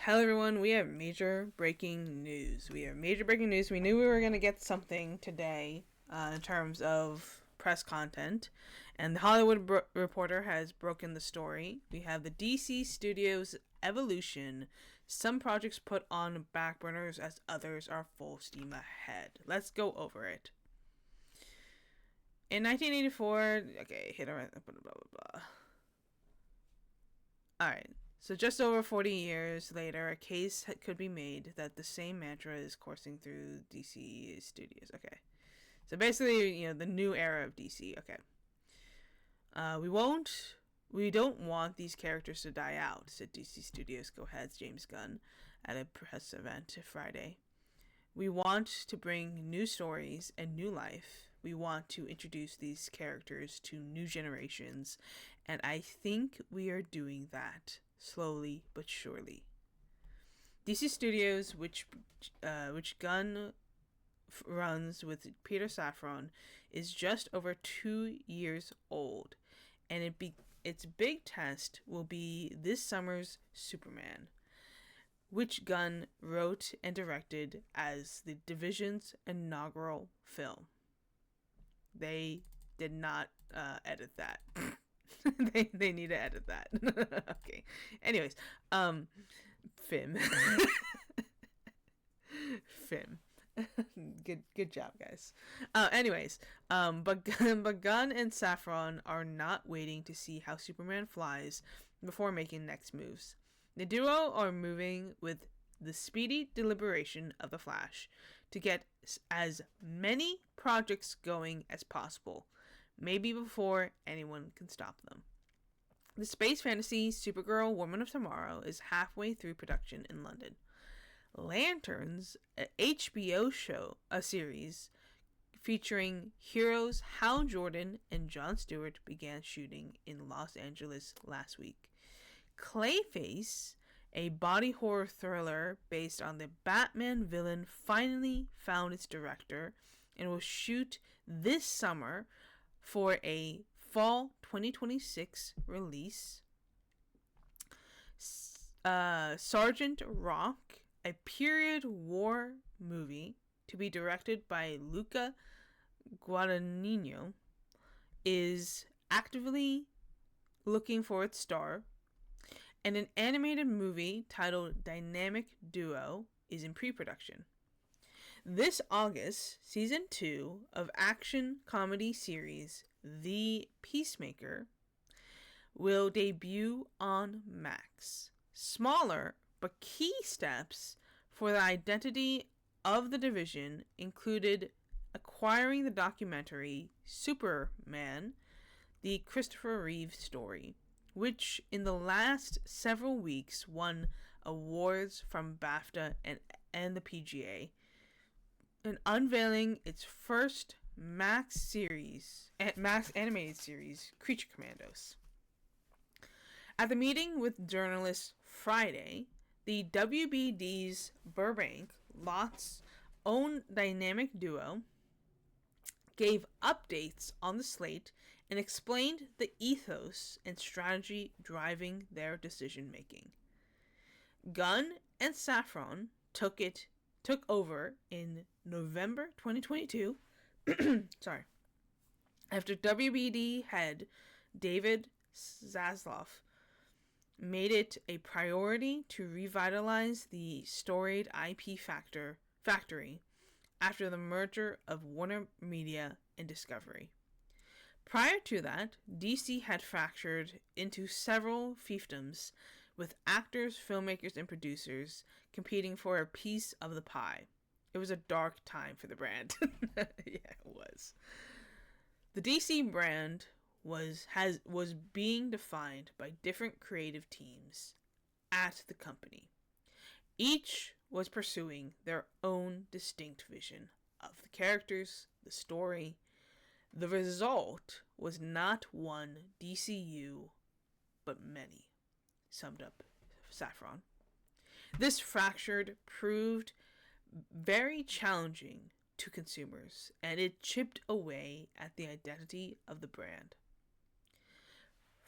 Hello, everyone. We have major breaking news. We knew we were going to get something today in terms of press content, and the Hollywood Reporter has broken the story. We have the DC Studios evolution. Some projects put on back burners as others are full steam ahead. Let's go over it. In 1984, okay, hit blah, blah, blah, blah. Alright. So just over 40 years later, a case could be made that the same mantra is coursing through DC Studios. Okay. So basically, the new era of DC. Okay. We don't want these characters to die out, said DC Studios co-head James Gunn at a press event Friday. We want to bring new stories and new life. We want to introduce these characters to new generations, and I think we are doing that. Slowly but surely. DC Studios, which Gunn runs with Peter Safran, is just over 2 years old, and its big test will be this summer's Superman, which Gunn wrote and directed as the division's inaugural film. They did not edit that. they need to edit that. Okay. Anyways, Fim. Fim. Good job, guys. But Gunn and Safran are not waiting to see how Superman flies before making next moves. The duo are moving with the speedy deliberation of the Flash to get as many projects going as possible, maybe before anyone can stop them. The space fantasy Supergirl Woman of Tomorrow is halfway through production in London. Lanterns, an HBO series featuring heroes Hal Jordan and Jon Stewart, began shooting in Los Angeles last week. Clayface, a body horror thriller based on the Batman villain, finally found its director and will shoot this summer for a fall 2026 release. Sergeant Rock, a period war movie to be directed by Luca Guadagnino, is actively looking for its star, and an animated movie titled Dynamic Duo is in pre-production. This August, season 2 of action comedy series The Peacemaker will debut on Max. Smaller but key steps for the identity of the division included acquiring the documentary Superman, the Christopher Reeve story, which in the last several weeks won awards from BAFTA and the PGA, and unveiling its first Max animated series, Creature Commandos. At the meeting with journalists Friday, the WBD's Burbank Lot's own dynamic duo gave updates on the slate and explained the ethos and strategy driving their decision-making. Gunn and Safran took over in November 2022 after WBD head David Zaslav made it a priority to revitalize the storied IP factory after the merger of Warner Media and Discovery. Prior to that, DC had fractured into several fiefdoms, with actors, filmmakers, and producers competing for a piece of the pie. It was a dark time for the brand. Yeah, it was. The DC brand was being defined by different creative teams at the company. Each was pursuing their own distinct vision of the characters, the story. The result was not one DCU, but many, summed up Safran. This fractured proved very challenging to consumers, and it chipped away at the identity of the brand.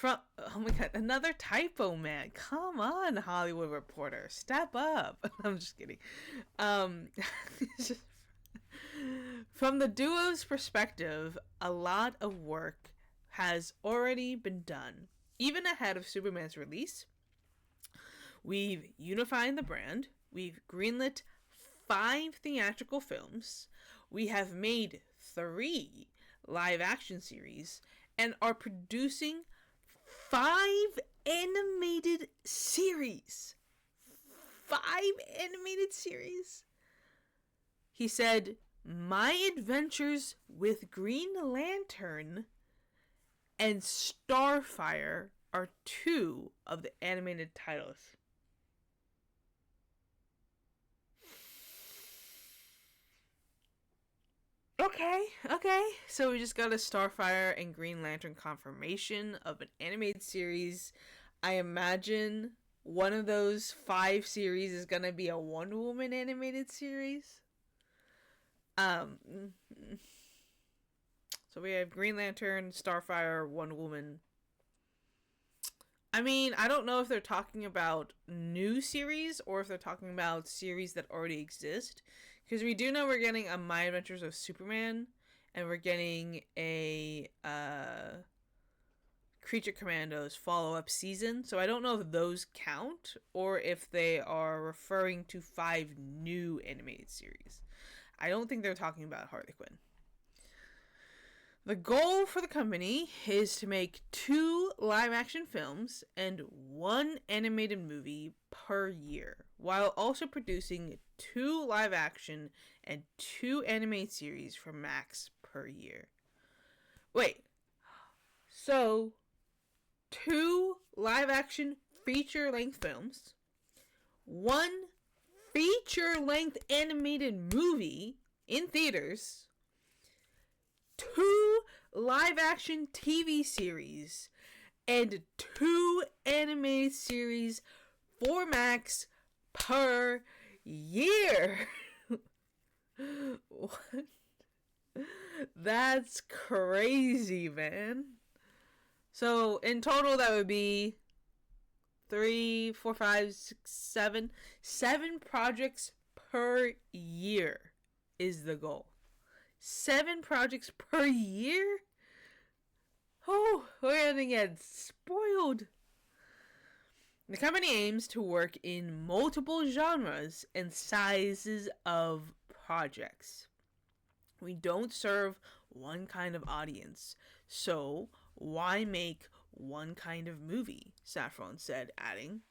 Oh my god, another typo, man. Come on, Hollywood Reporter. Step up. I'm just kidding. Just, from the duo's perspective, a lot of work has already been done. Even ahead of Superman's release, we've unified the brand, we've greenlit 5 theatrical films, we have made 3 live action series, and are producing 5 animated series. 5 animated series. He said, "My Adventures with Green Lantern and Starfire are 2 of the animated titles." Okay. So we just got a Starfire and Green Lantern confirmation of an animated series. I imagine one of those 5 series is gonna be a Wonder Woman animated series. So we have Green Lantern, Starfire, Wonder Woman. I mean, I don't know if they're talking about new series or if they're talking about series that already exist. Because we do know we're getting a My Adventures of Superman, and we're getting a Creature Commandos follow-up season. So I don't know if those count or if they are referring to 5 new animated series. I don't think they're talking about Harley Quinn. The goal for the company is to make 2 live-action films and 1 animated movie per year, while also producing 2 live-action and 2 animated series for Max per year. Wait, so 2 live-action feature-length films, 1 feature-length animated movie in theaters, 2 live-action TV series, and 2 animated series for Max per year. What? That's crazy, man. So in total, that would be 3, 4, 5, 6, 7. 7 projects per year is the goal. 7 projects per year? Oh, we're gonna get spoiled. The company aims to work in multiple genres and sizes of projects. We don't serve one kind of audience, so why make one kind of movie? Saffron said, adding,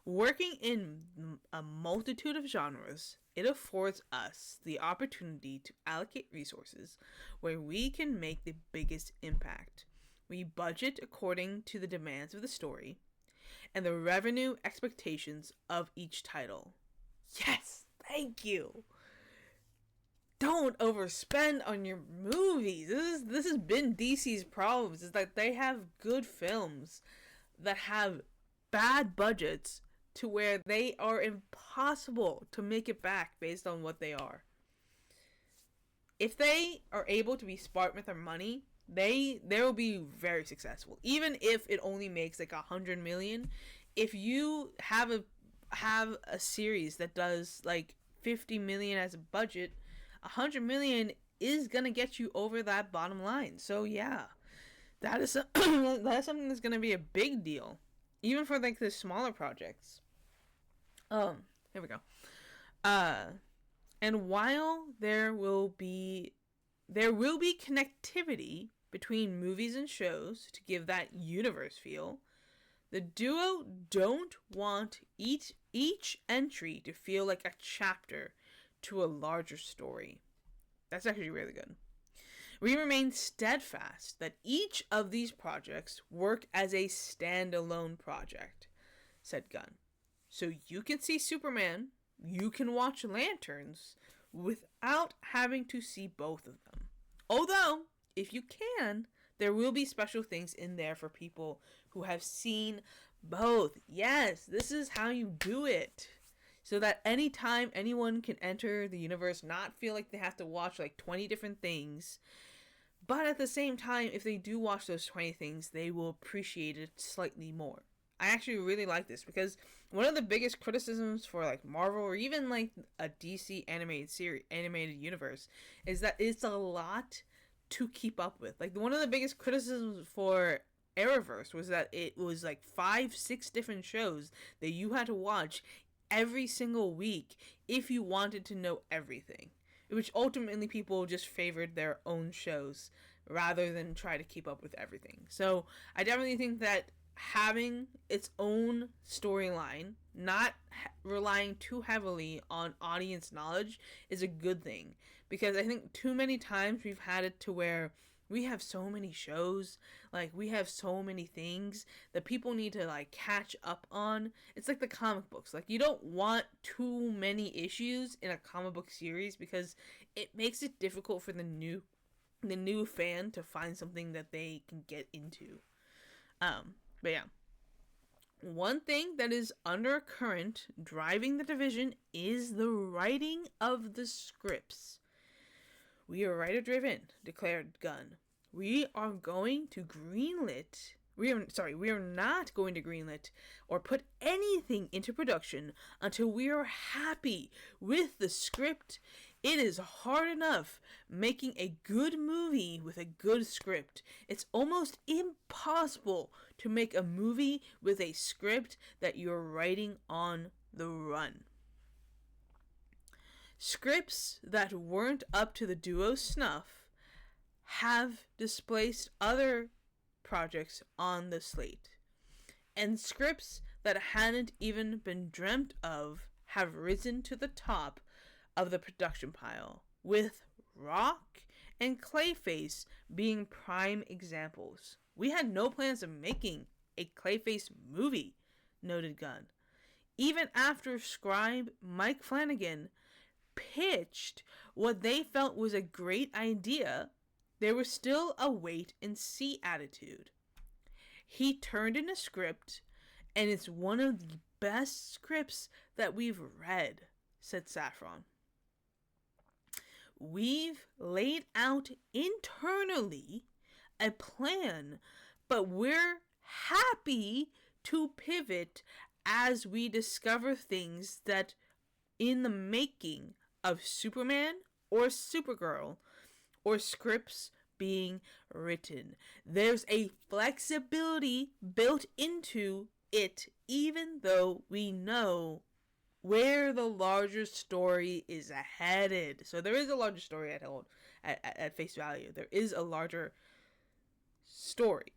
"Working in a multitude of genres, it affords us the opportunity to allocate resources where we can make the biggest impact. We budget according to the demands of the story and the revenue expectations of each title." Yes, thank you. Don't overspend on your movies. This has been DC's problems, is that they have good films that have bad budgets to where they are impossible to make it back based on what they are. If they are able to be smart with their money, they will be very successful. Even if it only makes like 100 million, if you have a series that does like 50 million as a budget, 100 million is gonna get you over that bottom line. So yeah, that is something that's gonna be a big deal, even for like the smaller projects. Here we go. And while there will be connectivity between movies and shows to give that universe feel, the duo don't want each entry to feel like a chapter to a larger story. That's actually really good. We remain steadfast that each of these projects work as a standalone project, said Gunn. So you can see Superman, you can watch Lanterns without having to see both of them. Although, if you can, there will be special things in there for people who have seen both. Yes, this is how you do it. So that anytime anyone can enter the universe, not feel like they have to watch like 20 different things, But at the same time, if they do watch those 20 things, they will appreciate it slightly more. I actually really like this because one of the biggest criticisms for like Marvel or even like a DC animated universe is that it's a lot to keep up with. Like one of the biggest criticisms for Arrowverse was that it was like 5-6 different shows that you had to watch every single week if you wanted to know everything, which ultimately people just favored their own shows rather than try to keep up with everything. So I definitely think that having its own storyline, not relying too heavily on audience knowledge, is a good thing. Because I think too many times we've had it to where we have so many shows, like we have so many things that people need to like catch up on. It's like the comic books. Like you don't want too many issues in a comic book series because it makes it difficult for the new fan to find something that they can get into. But yeah. One thing that is undercurrent driving the division is the writing of the scripts. We are writer driven, declared Gunn. We are not going to greenlit or put anything into production until we are happy with the script. It is hard enough making a good movie with a good script. It's almost impossible to make a movie with a script that you're writing on the run. Scripts that weren't up to the duo's snuff have displaced other projects on the slate. And scripts that hadn't even been dreamt of have risen to the top of the production pile, with Rock and Clayface being prime examples. We had no plans of making a Clayface movie, noted Gunn. Even after scribe Mike Flanagan pitched what they felt was a great idea, there was still a wait and see attitude. He turned in a script, and it's one of the best scripts that we've read, said Safran. We've laid out internally a plan, but we're happy to pivot as we discover things that in the making of Superman or Supergirl or scripts being written. There's a flexibility built into it, even though we know where the larger story is headed. So there is a larger story at face value. There is a larger story.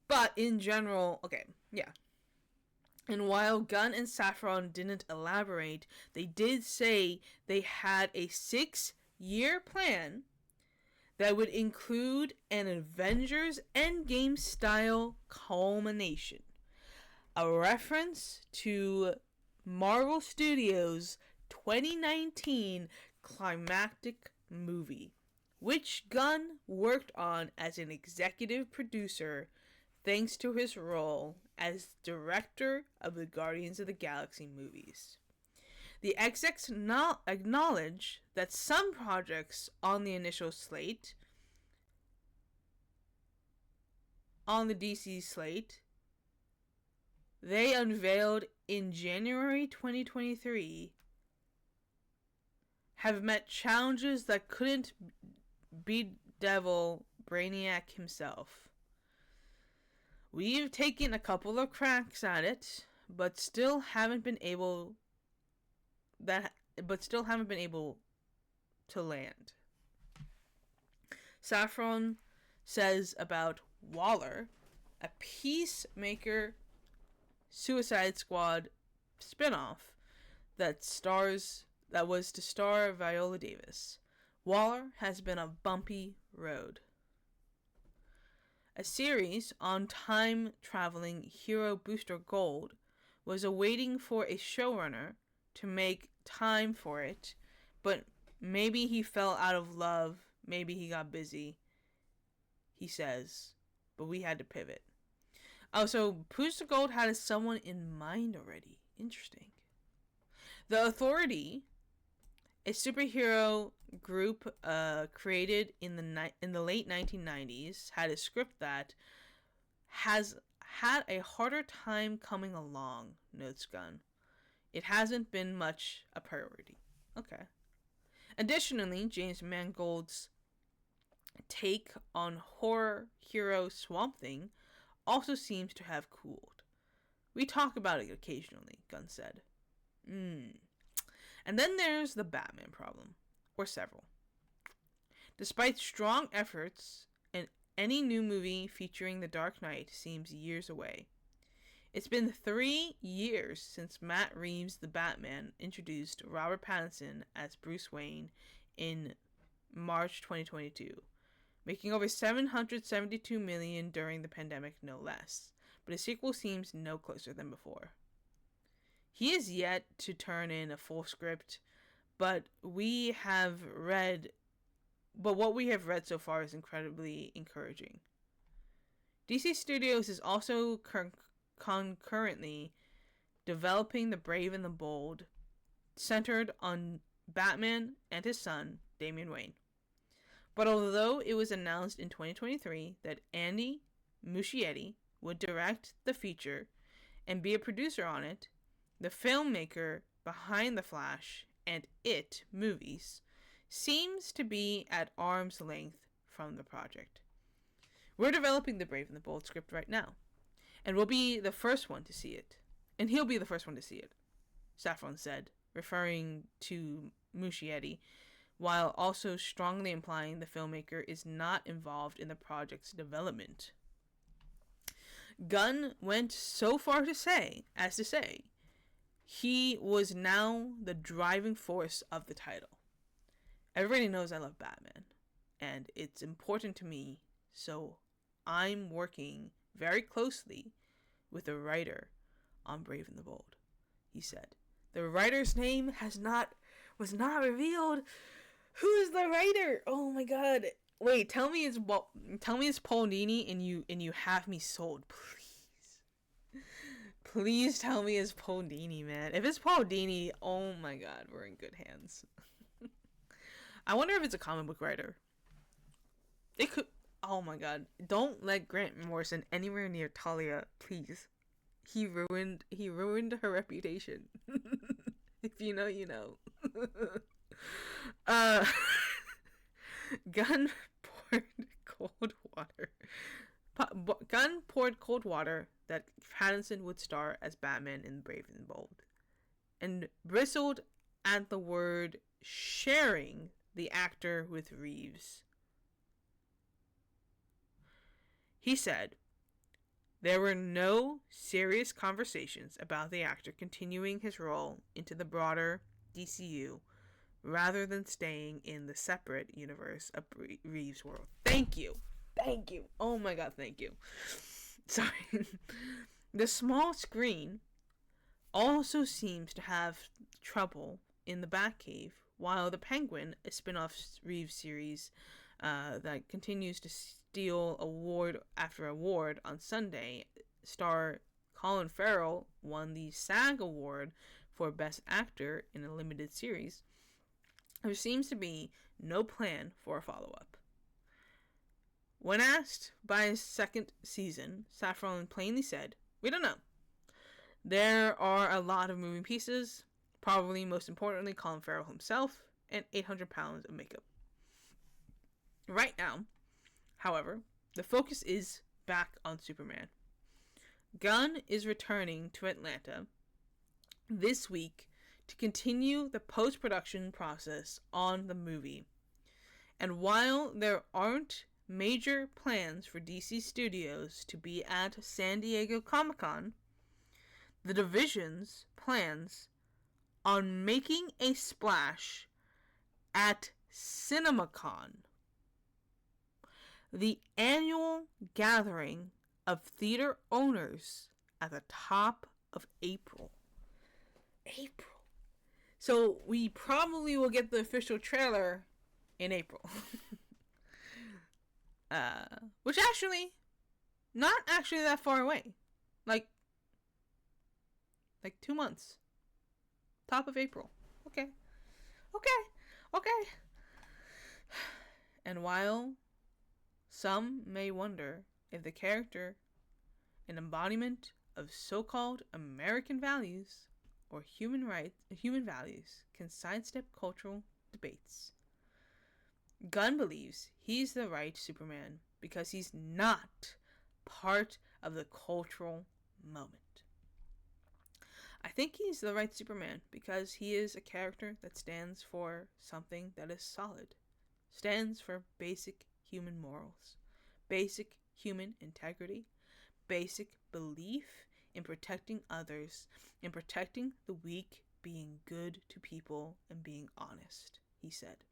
But in general, okay, yeah. And while Gunn and Safran didn't elaborate, they did say they had a 6-year plan that would include an Avengers Endgame style culmination. A reference to Marvel Studios' 2019 climactic movie, which Gunn worked on as an executive producer thanks to his role as director of the Guardians of the Galaxy movies. The execs acknowledge that some projects on the initial slate, on the DC slate, they unveiled in January 2023, have met challenges that couldn't bedevil Brainiac himself. We've taken a couple of cracks at it, but still haven't been able to land. Safran says about Waller, a Peacemaker Suicide Squad spinoff that was to star Viola Davis. Waller has been a bumpy road. A series on time-traveling hero Booster Gold was awaiting for a showrunner to make time for it, but maybe he fell out of love, maybe he got busy, he says, but we had to pivot. Oh, so Booster Gold had someone in mind already. Interesting. The Authority a superhero group created in the late 1990s, had a script that has had a harder time coming along, notes Gunn. It hasn't been much a priority. Okay. Additionally, James Mangold's take on horror hero Swamp Thing also seems to have cooled. We talk about it occasionally, Gunn said. And then there's the Batman problem, or several. Despite strong efforts, and any new movie featuring the Dark Knight seems years away. It's been 3 years since Matt Reeves' The Batman introduced Robert Pattinson as Bruce Wayne in March 2022, making over $772 million during the pandemic, no less. But a sequel seems no closer than before. He is yet to turn in a full script, but what we have read so far is incredibly encouraging. DC Studios is also concurrently developing The Brave and the Bold, centered on Batman and his son, Damian Wayne. But although it was announced in 2023 that Andy Muschietti would direct the feature and be a producer on it, the filmmaker behind The Flash and It movies seems to be at arm's length from the project. We're developing the Brave and the Bold script right now, and we'll be the first one to see it. And he'll be the first one to see it, Safran said, referring to Muschietti, while also strongly implying the filmmaker is not involved in the project's development. Gunn went so far as to say he was now the driving force of the title. Everybody knows I love Batman, and it's important to me, so I'm working very closely with the writer on Brave and the Bold, he said. The writer's name was not revealed. Who is the writer? Oh my god. Wait, tell me it's Paul Dini and you have me sold, please. Please tell me it's Paul Dini, man. If it's Paul Dini, oh my god, we're in good hands. I wonder if it's a comic book writer. It could. Oh my god. Don't let Grant Morrison anywhere near Talia, please. He ruined her reputation. If you know, you know. Gunn poured cold water that Pattinson would star as Batman in Brave and Bold, and bristled at the word sharing the actor with Reeves. He said, there were no serious conversations about the actor continuing his role into the broader DCU rather than staying in the separate universe of Reeves' world. Thank you. Thank you. Oh my god, thank you. Sorry. The small screen also seems to have trouble in the Batcave, while The Penguin, a spin-off Reeves series that continues to steal award after award on Sunday, star Colin Farrell won the SAG Award for Best Actor in a Limited Series. There seems to be no plan for a follow-up. When asked by his second season, Safran plainly said, we don't know. There are a lot of moving pieces, probably most importantly Colin Farrell himself, and 800 pounds of makeup. Right now, however, the focus is back on Superman. Gunn is returning to Atlanta this week to continue the post-production process on the movie. And while there aren't major plans for DC Studios to be at San Diego Comic-Con, the division's plans on making a splash at CinemaCon, the annual gathering of theater owners at the top of April. So we probably will get the official trailer in April. Which actually, not actually that far away. Like 2 months. Top of April. Okay. Okay. And while some may wonder if the character, an embodiment of so-called American values or human values, can sidestep cultural debates, Gunn believes he's the right Superman because he's not part of the cultural moment. I think he's the right Superman because he is a character that stands for something that is solid, stands for basic human morals, basic human integrity, basic belief in protecting others, in protecting the weak, being good to people, and being honest, he said.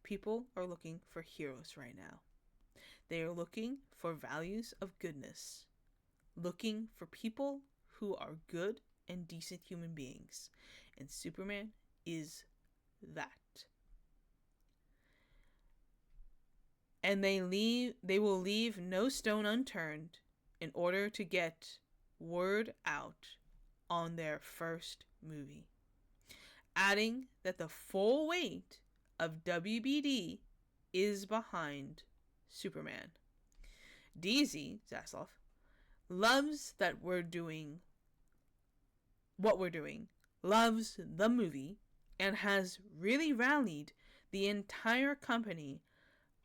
People are looking for heroes right now. They are looking for values of goodness, looking for people who are good and decent human beings. And Superman is that. And they will leave no stone unturned in order to get word out on their first movie, adding that the full weight of WBD is behind Superman. DZ, Zaslav, loves that we're doing what we're doing, loves the movie, and has really rallied the entire company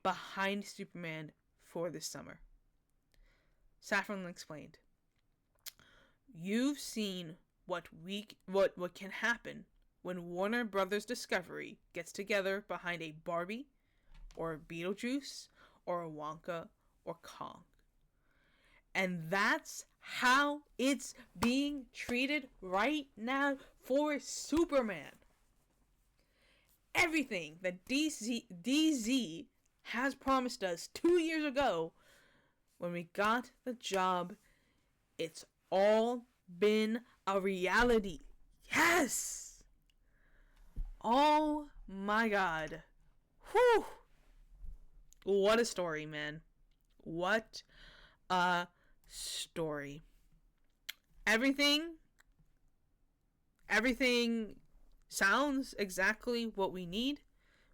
behind Superman for this summer. Safran explained, "You've seen what can happen when Warner Brothers Discovery gets together behind a Barbie or a Beetlejuice or a Wonka or Kong. And that's how it's being treated right now for Superman. Everything that DZ has promised us 2 years ago when we got the job, it's all been a reality. Yes! Oh my god. Whew! What a story, man. What a story. Everything sounds exactly what we need.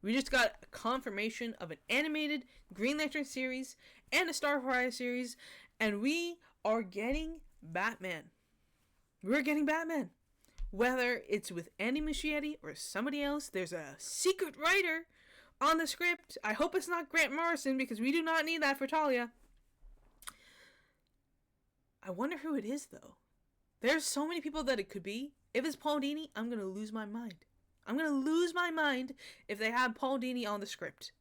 We just got a confirmation of an animated Green Lantern series and a Starfire series, and we are getting Batman. We're getting Batman. Whether it's with Andy Muschietti or somebody else, there's a secret writer on the script. I hope it's not Grant Morrison, because we do not need that for Talia. I wonder who it is, though. There's so many people that it could be. If it's Paul Dini, I'm going to lose my mind. I'm going to lose my mind if they have Paul Dini on the script.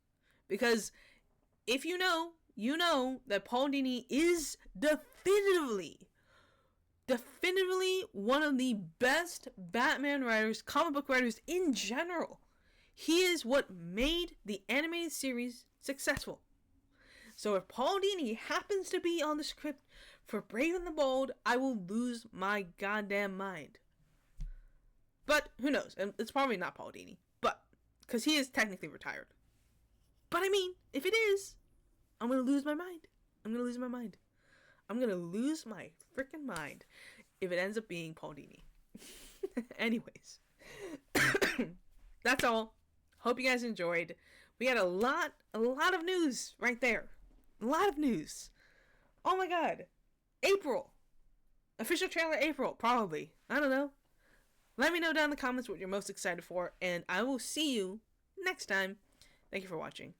Because if you know that Paul Dini is definitively one of the best Batman writers, comic book writers in general. He is what made the animated series successful. So if Paul Dini happens to be on the script for Brave and the Bold, I will lose my goddamn mind. But who knows? And it's probably not Paul Dini. But, because he is technically retired. But I mean, if it is, I'm going to lose my mind. I'm going to lose my mind. I'm going to lose my freaking mind if it ends up being Paul Dini. Anyways. That's all. Hope you guys enjoyed. We had a lot of news right there. A lot of news. Oh my god. April. Official trailer April, probably. I don't know. Let me know down in the comments what you're most excited for, and I will see you next time. Thank you for watching.